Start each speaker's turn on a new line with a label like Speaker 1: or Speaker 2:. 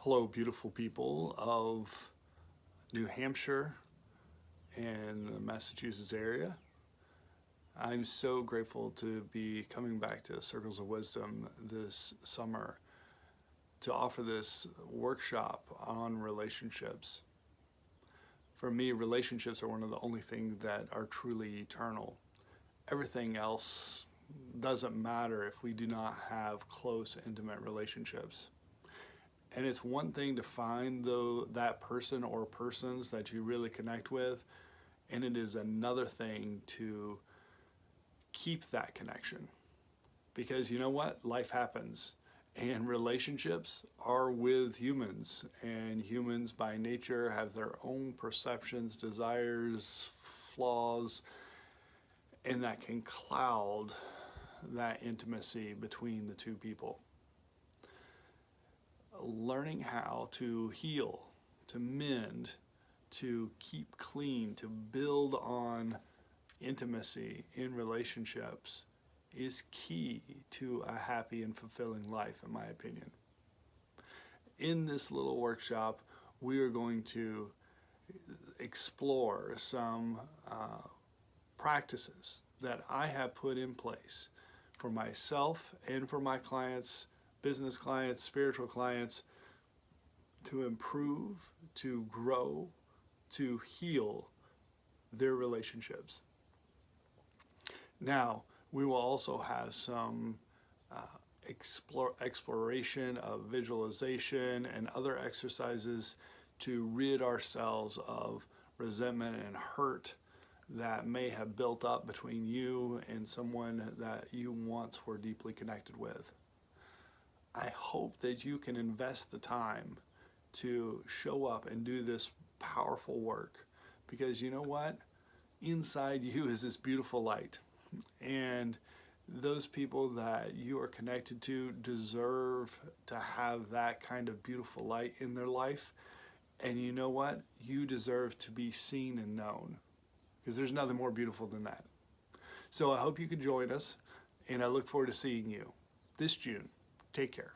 Speaker 1: Hello, beautiful people of New Hampshire and the Massachusetts area. I'm so grateful to be coming back to Circles of Wisdom this summer to offer this workshop on relationships. For me, relationships are one of the only things that are truly eternal. Everything else doesn't matter if we do not have close, intimate relationships. And it's one thing to find that person or persons that you really connect with, and it is another thing to keep that connection. Because you know what? Life happens, and relationships are with humans, and humans by nature have their own perceptions, desires, flaws, and that can cloud that intimacy between the two people. Learning how to heal, to mend, to keep clean, to build on intimacy in relationships is key to a happy and fulfilling life, in my opinion. In this little workshop, we are going to explore some practices that I have put in place for myself and for my clients, business clients, spiritual clients, to improve, to grow, to heal their relationships. Now, we will also have some exploration of visualization and other exercises to rid ourselves of resentment and hurt that may have built up between you and someone that you once were deeply connected with. I hope that you can invest the time to show up and do this powerful work, because you know what? Inside you is this beautiful light, and those people that you are connected to deserve to have that kind of beautiful light in their life. And you know what? You deserve to be seen and known, because there's nothing more beautiful than that. So I hope you can join us, and I look forward to seeing you this June. Take care.